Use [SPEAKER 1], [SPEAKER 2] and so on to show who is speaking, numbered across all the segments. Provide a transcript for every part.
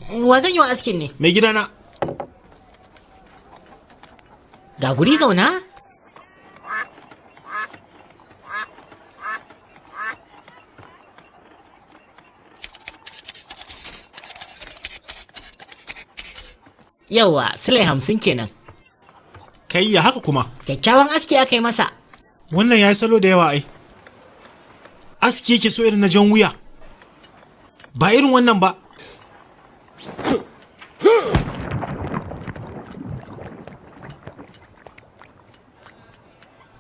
[SPEAKER 1] Wa zan yi wa askin ne?
[SPEAKER 2] Mai gidana.
[SPEAKER 1] Ga guri zauna? Yawa, Sule 50 kenan.
[SPEAKER 2] Kai ya haka kuma?
[SPEAKER 1] Kyakkyawan aski aka yi masa.
[SPEAKER 2] Wannan ya yi salo da yawa ai. Aski yake so irin na jan wuya. Ba irin wannan ba.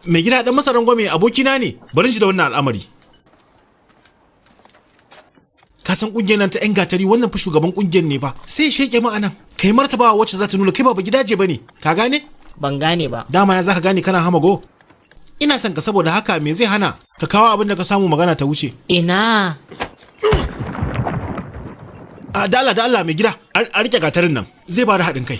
[SPEAKER 2] Mai gida dan masa rangwame abokina ne, barin shi da wannan al'amari. Ka san kungiyar nan ta 'yan gatari, wannan fa shugaban kungiyar ne fa. Sai ya sheke mu anan. Kai martaba wacce za ta nuna kai ba gidaje bane. Ka gane?
[SPEAKER 1] Ban gane ba.
[SPEAKER 2] Dama ya zaka gane kana hamago. Ina son ka saboda haka me zai hana ka kawo abin da ka samu magana ta wuce.
[SPEAKER 1] Ina.
[SPEAKER 2] Da Allah mai gida, a rike gatarin nan. Zai ba da haɗin kai.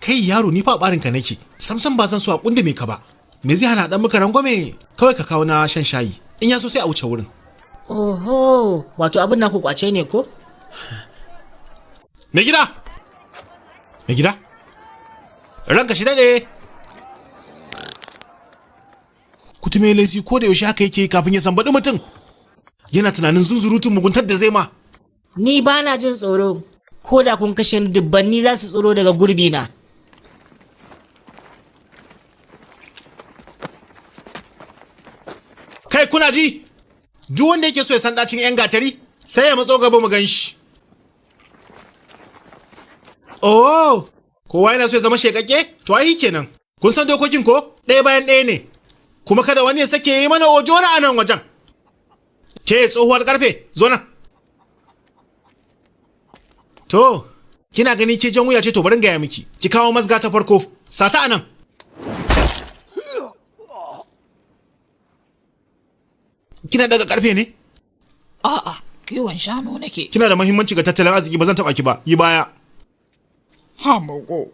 [SPEAKER 2] Kai yaro ni fa barin ka nake. Samsam ba zan so a kundume ka ba. Me zai hana dan muka rangwame? Kawai ka kawo na shan shayi. In ya so sai a wuce wurin.
[SPEAKER 1] Oho, wato abin naku kwace ne ko?
[SPEAKER 2] Mai gida! Mai gida? Ranka shi daɗe! Kutume laisi ko da yaushe haka yake kafin ya sambaɗi mutum. Yana tunanin zunzurutun muguntar da zai ma.
[SPEAKER 1] Ni ba na jin tsoro. Ko da kun kashe ni dubbanni za su tsoro daga gurbi na.
[SPEAKER 2] Kai kuna ji? Duk wanda yake so ya san ɗacin 'yan gatari sai ya matso gaba mu gan shi. Oh, kowa yana so ya zama shekakke? To ai kenan. Kun san dokokin ko? Ɗaya bayan ɗaya ne. Kuma kada wani ya sake yi mana ojo na anan wajen. Ke tsohuwar karfe, zo nan. To, kina gani ke jan wuya ce to barin gaya miki. Ki kawo mazga ta farko. Sata anan. Kina daga karfe ne?
[SPEAKER 3] A'a, kiwon shanu nake.
[SPEAKER 2] Kina da muhimmanci ga tattalin arziki, ba zan taba ki ba. Yi baya.
[SPEAKER 3] Hamago.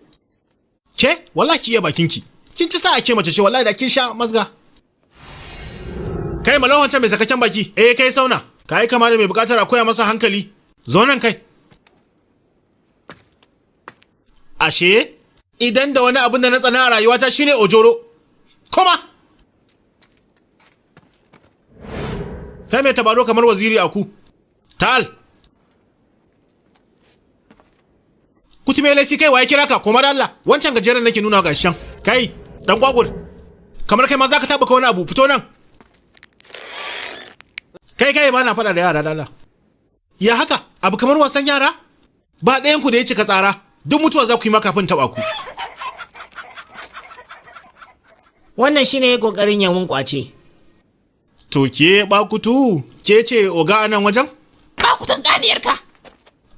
[SPEAKER 2] Ke? Wallahi ki iya bakinki. Kin ci sa ake mace ce wallahi da kin sha mazga. Kai malawan can mai sakakken baki. Kai sauna. Kai kama da mai bukatar a koya masa hankali. Zo nan kai. Ashe idan da wani abin da na tsana a rayuwata shine ojoro. Koma. Kai mai tabaro kamar waziri aku. Tal. Kutume laisi kai waye kira ka koma da Allah. Wancan gajeren nake nuna ga shan. Kai dan gwagwur. Kamar kai ma zaka taba ka wani abu fito nan. Kai ba na fada da yara da Allah. Ya haka abu kamar wasan yara? Ba ɗayan ku da ya cika tsara. Duk mutuwa za ku yi makafin taba ku.
[SPEAKER 1] Wannan shine kokarin yamin kwace.
[SPEAKER 2] To ke bakutu, ke ce oga anan wajen?
[SPEAKER 3] Bakutan kaniyarka.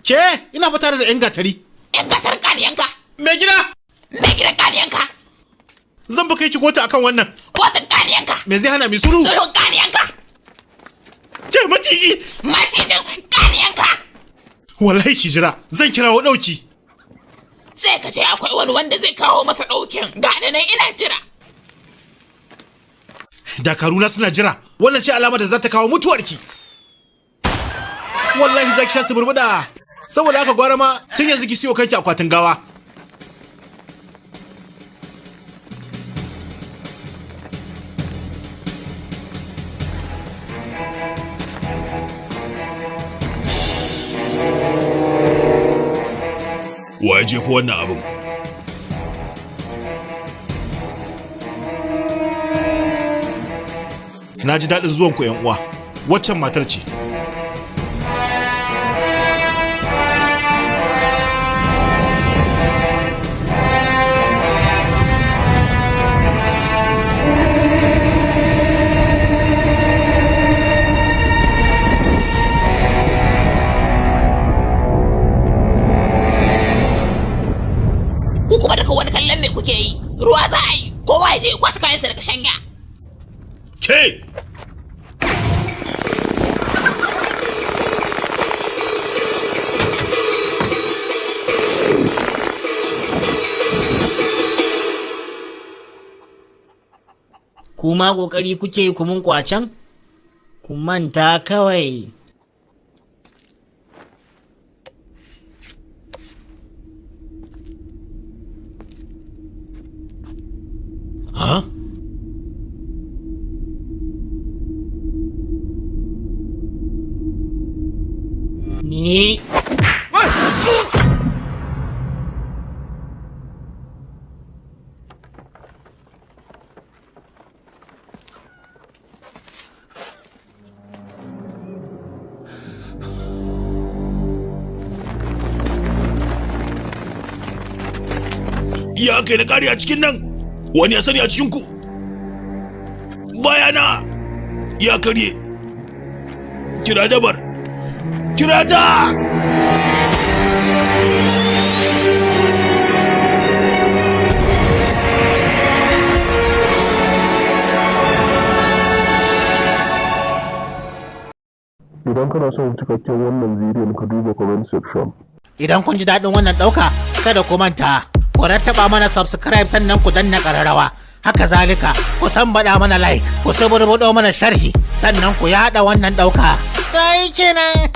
[SPEAKER 2] Ke ina fa tare da 'yan gatari.
[SPEAKER 3] 'Yan gatarin kaniyanka.
[SPEAKER 2] Mai gida!
[SPEAKER 3] Mai gidan kaniyanka.
[SPEAKER 2] Zan ba kai ki kota akan wannan.
[SPEAKER 3] Kotun kaniyanka.
[SPEAKER 2] Me zai hana mi sulhu?
[SPEAKER 3] Sulhun kaniyanka.
[SPEAKER 2] Ke maciji!
[SPEAKER 3] Macijin kaniyanka.
[SPEAKER 2] Wallahi ki jira, zan kirawo ɗauki.
[SPEAKER 3] Sai ka ce akwai wani wanda zai kawo masa ɗaukin. Gane nan ina jira.
[SPEAKER 2] Dakaruna suna jira. Wannan ce alama da za ta kawo mutuwarki. Wallahi za ki sha su burbuɗa. Saboda haka gwara ma tun yanzu ki siyo kanki akwatin gawa. Wa ya jefa wannan abin? Na ji daɗin zuwanku 'yan uwa. Waccan matar ce.
[SPEAKER 3] Ku kuma daga wani kallon me kuke yi? Ruwa za a yi. Kowa ya je ya kwashe kayansa daga shanya.
[SPEAKER 2] Ke!
[SPEAKER 1] Kuma kokari kuke yi kumun kwacen? Ku manta kawai. Ni.
[SPEAKER 2] Ya kai na kare a cikin nan, wani ya sani a cikinku? Bayana ya karye. Kira dabar, kira ta!
[SPEAKER 4] Idan kana son cikakken wannan bidiyon ka duba comment section.
[SPEAKER 3] Idan kun ji daɗin wannan ɗauka, kada ku manta, ku rattaba mana subscribe sannan ku danna ƙararrawa. Haka zalika, ku baɗa mana like, ku saburbuɗo mana sharhi, sannan ku yaɗa wannan ɗauka. Ta yi kenan.